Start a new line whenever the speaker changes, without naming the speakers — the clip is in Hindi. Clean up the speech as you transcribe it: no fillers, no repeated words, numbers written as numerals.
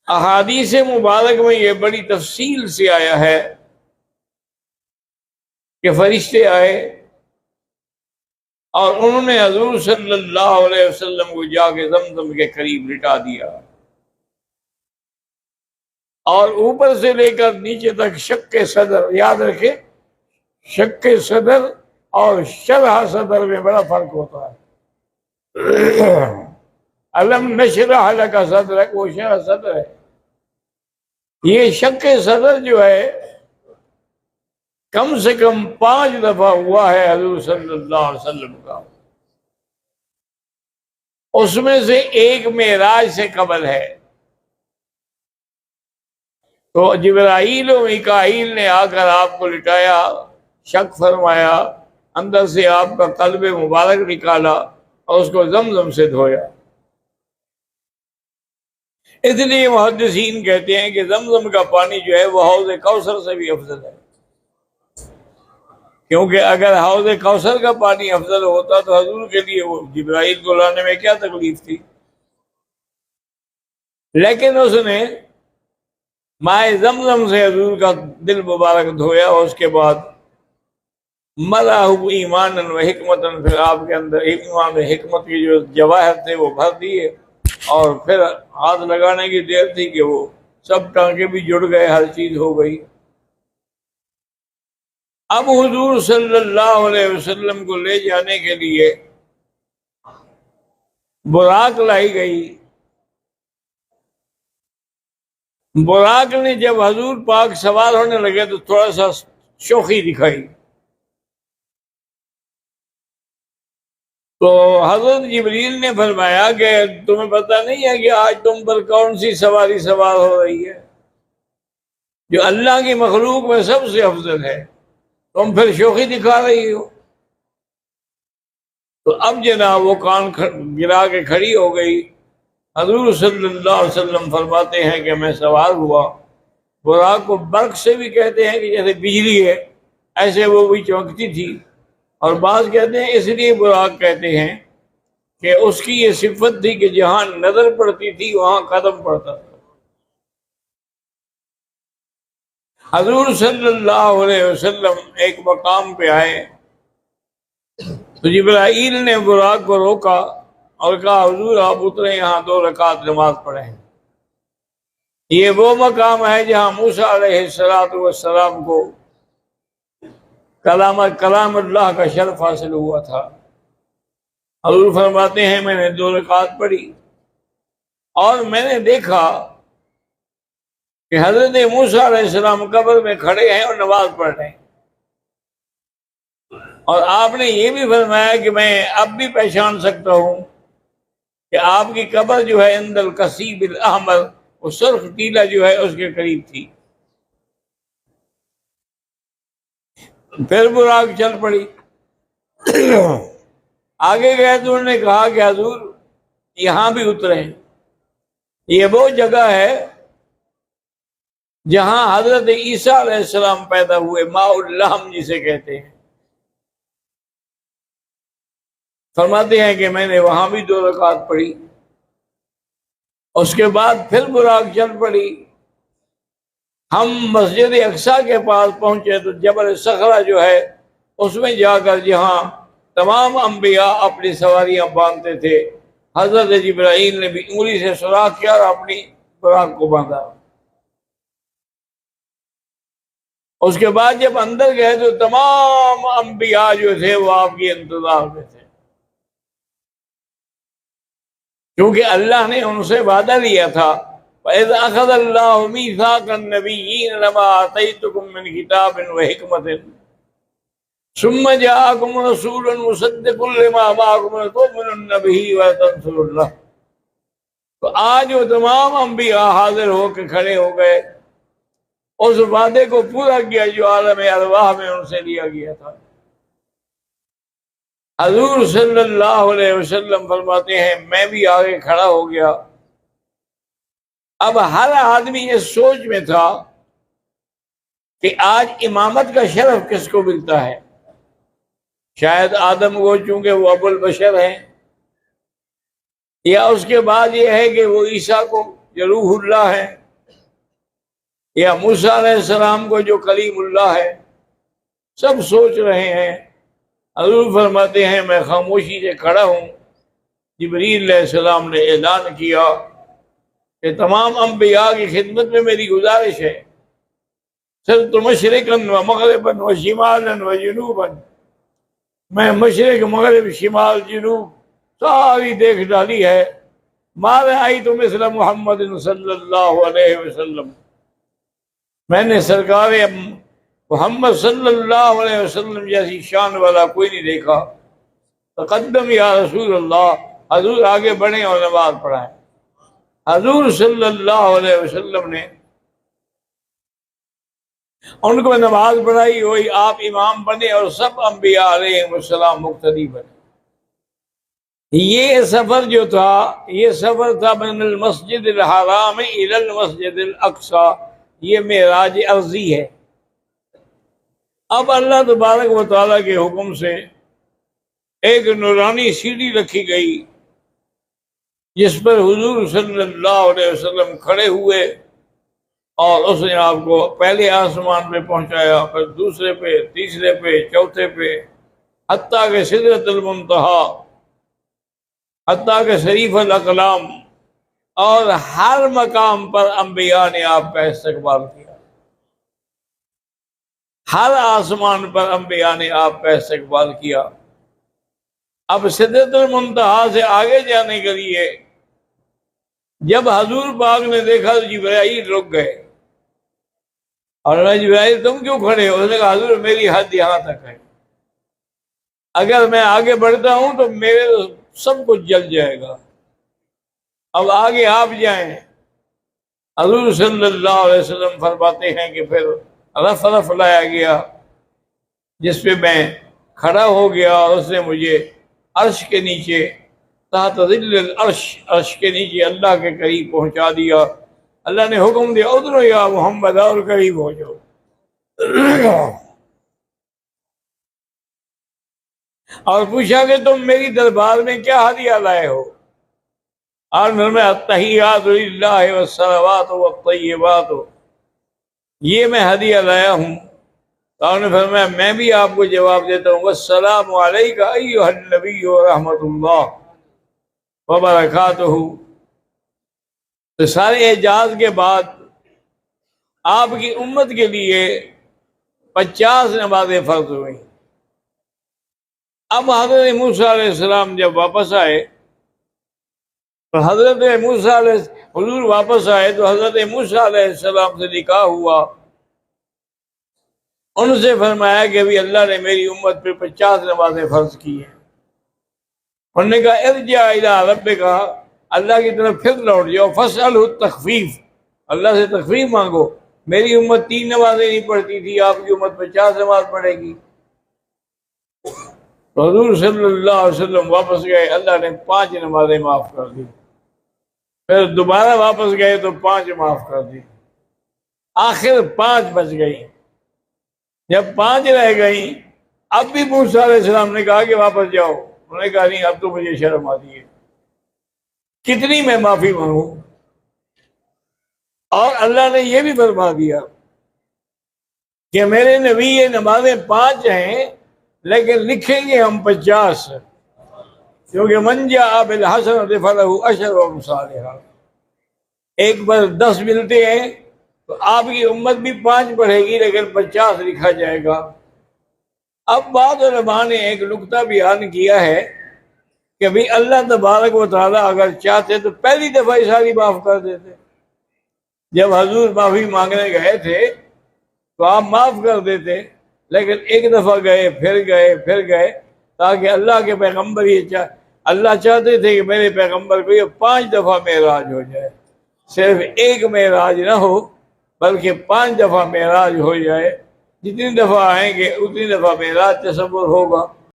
अहादीस मुबारक में यह बड़ी तफसील से आया है कि फरिश्ते आए और उन्होंने हजूर सल्लल्लाहु अलैहि वसल्लम को जाके जमजम के करीब लिटा दिया और ऊपर से लेकर नीचे तक शक्के सदर, याद रखे शक्के सदर और शरह सदर में बड़ा फर्क होता है। अलम नशरह लका सदरक वो शरह सदर है। ये शक्के सदर जो है कम से कम 5 दफा हुआ है हजूर सल्लल्लाहु अलैहि वसल्लम का। उसमें से एक मेराज से कबल है। तो जिब्राईल और मीकाईल ने आकर आपको लिटाया, शक फरमाया, अंदर से आपका कल्ब मुबारक निकाला और उसको जमजम से धोया। इसलिए मुहद्दिसीन कहते हैं कि जमजम का पानी जो है वह हौज़ कौसर से भी अफजल है, क्योंकि अगर हौज़ कौसर का पानी अफजल होता तो हजूर के लिए वो जिब्राईल को लाने में क्या तकलीफ थी। लेकिन उसने माए जमजम से हजूर का दिल मुबारक धोया और उसके बाद मलाहु ईमान व हिकमतन, फिर आपके अंदर ईमान व हिकमत के जो जवाहर थे वो भर दिए और फिर हाथ लगाने की देर थी कि वो सब टांके भी जुड़ गए, हर चीज हो गई। अब हुजूर सल्लल्लाहु अलैहि वसल्लम को ले जाने के लिए बुराक लाई गई। बुराक ने जब हजूर पाक सवार होने लगे तो थोड़ा सा शोखी दिखाई। तो हजरत जिब्रील ने फरमाया कि तुम्हें पता नहीं है कि आज तुम पर कौन सी सवारी सवार हो रही है जो अल्लाह की मखलूक में सबसे अफजल है, तुम फिर शोखी दिखा रही हो। तो अब जनाब वो कान गिरा के खड़ी हो गई। हजूर सल्लल्लाहु अलैहि वसल्लम फरमाते हैं कि मैं सवार हुआ। बुराक को बर्क से भी कहते हैं कि जैसे बिजली है ऐसे वो भी चमकती थी, और बात कहते हैं इसलिए बुराक कहते हैं कि उसकी ये सिफत थी कि जहां नजर पड़ती थी वहां कदम पड़ता था। हजूर सल्लल्लाहु अलैहि वसल्लम एक मकाम पे आए तो जिब्राईल ने बुराक को रोका और कहा हुजूर आप उतरे, यहाँ 2 रकात नमाज पढ़े। ये वो मकाम है जहां मूसा अलैहिस्सलातु वस्सलाम को कलाम अल्लाह का शर्फ हासिल हुआ था। हुजूर फरमाते हैं मैंने 2 रकात पढ़ी और मैंने देखा कि हजरत मूसा अलैहिस्सलाम कब्र में खड़े हैं और नमाज पढ़ रहे हैं। और आपने ये भी फरमाया कि मैं अब भी पहचान सकता हूं कि आपकी कब्र जो है अंदर कसीबिल अहमर, वो सुर्ख टीला जो है उसके करीब थी। फिर बुराक चल पड़ी। आगे गए तो उन्होंने कहा कि हुजूर यहां भी उतरे। ये वो जगह है जहां हजरत ईसा अलैहिस्सलाम पैदा हुए, माउल्लाहम जिसे कहते हैं। फरमाते हैं कि मैंने वहां भी 2 रकात पढ़ी। उसके बाद फिर बुराक चल पड़ी। हम मस्जिद अक्सा के पास पहुंचे तो जबल सखरा जो है उसमें जाकर जहां तमाम अंबिया अपनी सवारियां बांधते थे, हजरत जिब्राईल ने भी उंगली से सुराख किया और अपनी बुराक को बांधा। उसके बाद जब अंदर गए तो तमाम अंबिया जो थे वो आपके इंतजार में थे, क्योंकि अल्लाह ने उनसे वादा लिया था वइज़ अख़ज़ल्लाहु मीसाक़न नबिय्यीन लमा आतैतुकुम मिन किताबिन व हिकमतिन सुम्मा जाअकुम रसूलुन मुसद्दिक़ुन लिमा माअकुम तु'मिनुन बिही व तंसुरुल्लाह। तो आज वो तमाम अंबिया हाजिर होकर खड़े हो गए, उस वादे को पूरा किया जो आलम अरवाह में उनसे लिया गया था। हजूर सल्लल्लाहु अलैहि वसल्लम फरमाते हैं मैं भी आगे खड़ा हो गया। अब हर आदमी इस सोच में था कि आज इमामत का शरफ किसको मिलता है। शायद आदम को, चूंकि वो अबुल बशर हैं, या उसके बाद ये है कि वो ईसा को जो रूहुल्लाह है, या मूसा अलैहिस्सलाम को जो कलीमुल्लाह है, सब सोच रहे हैं। हजूर फरमाते हैं मैं खामोशी से खड़ा हूँ। जिब्रील अलैहिस्सलाम ने ऐलान किया कि तमाम अंबिया की खिदमत में मेरी गुजारिश है, सिर्फ तो मशरिकन व मगरिबन व शिमालन व जुनूबन, मैं मशरिक मगरिब शिमाल जुनूब सारी देख डाली है। मारे आई तो मिसल मोहम्मद सल्लल्लाहु अलैहि वसल्लम, मैंने सरकार मोहम्मद सल्लल्लाहु अलैहि वसल्लम जैसी शान वाला कोई नहीं देखा। तक़द्दम या रसूल अल्लाह, हजूर आगे बढ़े और नमाज पढ़ाएं। हजूर सल्लल्लाहु अलैहि वसल्लम ने उनको नमाज पढ़ाई, वही आप इमाम बने और सब अंबिया अलैहिस्सलाम मुक्तदी बने। ये सफर जो था, ये सफर था मिनल मस्जिदिल हराम इलल मस्जिदिल अक्सा, ये मेराज अर्जी है। अब अल्लाह तबारक व तआला के हुक्म से एक नूरानी सीढ़ी रखी गई, जिस पर हुजूर सल्लल्लाहु अलैहि वसल्लम खड़े हुए और उसने आपको पहले आसमान पे पहुंचाया, फिर दूसरे पे, तीसरे पे, चौथे पे, हत्ता के सिदरतुल मुंतहा, हत्ता के शरीफुल अक़लाम, और हर मकाम पर अंबिया ने आपका इस्तकबाल किया। हर आसमान पर अंबिया ने आपका इस्तकबाल किया। अब सिदरतुल मुंतहा से आगे जाने के लिए जब हजूर पाक ने देखा तो जिब्राइल रुक गए और जिब्राइल तुम क्यों खड़े हो? उसने कहा हजूर मेरी हद यहां तक है, अगर मैं आगे बढ़ता हूं तो मेरे सब कुछ जल जाएगा, अब आगे आप जाएं। हजूर सल्लल्लाहु अलैहि वसल्लम फरमाते हैं कि फिर रफ लाया गया, जिस पे मैं खड़ा हो गया और उसने मुझे अर्श के नीचे, तहत ज़िल्ल अर्श, अर्श के नीचे अल्लाह के करीब पहुंचा दिया। अल्लाह ने हुक्म दिया उधरो या मोहम्मद, और करीब हो जाओ। और पूछा कि तुम मेरी दरबार में क्या हदिया लाए हो? और मैं अत्तहियातु लिल्लाहि वस्सलावातु वत्तय्यिबातु, ये मैं हदिया लाया हूँ। और फरमाया मैं भी आपको जवाब देता हूँ, वस्सलामु अलैका अय्युहन नबिय्यु व रहमतुल्लाह व बरकातुहू। तो सारे एजाज के बाद आपकी उम्मत के लिए 50 नमाजें फर्ज हुई। अब हजरत मूसा अलैहिस्सलाम जब वापस आए तो हजरत मूसा हुजूर वापस आए तो हजरत मूसा अलैहिस्सलाम से निकाह हुआ। उनसे फरमाया कि अभी अल्लाह ने मेरी उम्मत पे 50 नमाजें फर्ज की हैं। उन्होंने कहा इरजा इला रब्बिका, अल्लाह की तरफ फिर लौट जाओ, फसअलहु तखफीफ, अल्लाह से तखफीफ मांगो। मेरी उम्मत 3 नमाजें नहीं पढ़ती थी, आपकी उम्मत 50 नमाज पढ़ेगी। तो हुजूर सल्लल्लाहु अलैहि वसल्लम वापस गए, अल्लाह ने 5 नमाजें माफ कर दी। फिर दोबारा वापस गए तो 5 माफ कर दी, आखिर 5 बच गई। जब 5 रह गई, अब भी मूसा अलैहिस्सलाम ने कहा कि वापस जाओ। उन्होंने कहा नहीं, अब तो मुझे शर्म आती है, कितनी मैं माफी मांगू। और अल्लाह ने यह भी फरमा दिया कि मेरे नबी ये नमाजें 5 हैं, लेकिन लिखेंगे हम 50, क्योंकि मन जा बिल हसनति फलहु अशरु अमसालिहा। एक बार 10 मिलते हैं तो आपकी उम्मत भी 5 पढ़ेगी, लेकिन 50 लिखा जाएगा। अब बाद उलमा ने एक नुक्ता बयान किया है कि भाई अल्लाह तबारक व तआला अगर चाहते तो पहली दफा ही सारी माफ कर देते। जब हजूर माफी मांगने गए थे तो आप माफ कर देते, लेकिन एक दफा गए, फिर गए, ताकि अल्लाह के पैगंबर ये अल्लाह चाहते थे कि मेरे पैगंबर को ये 5 दफा मेराज हो जाए, सिर्फ एक मेराज ना हो बल्कि 5 दफा मेराज हो जाए। जितनी दफा आएंगे उतनी दफा मेराज तसव्वुर होगा।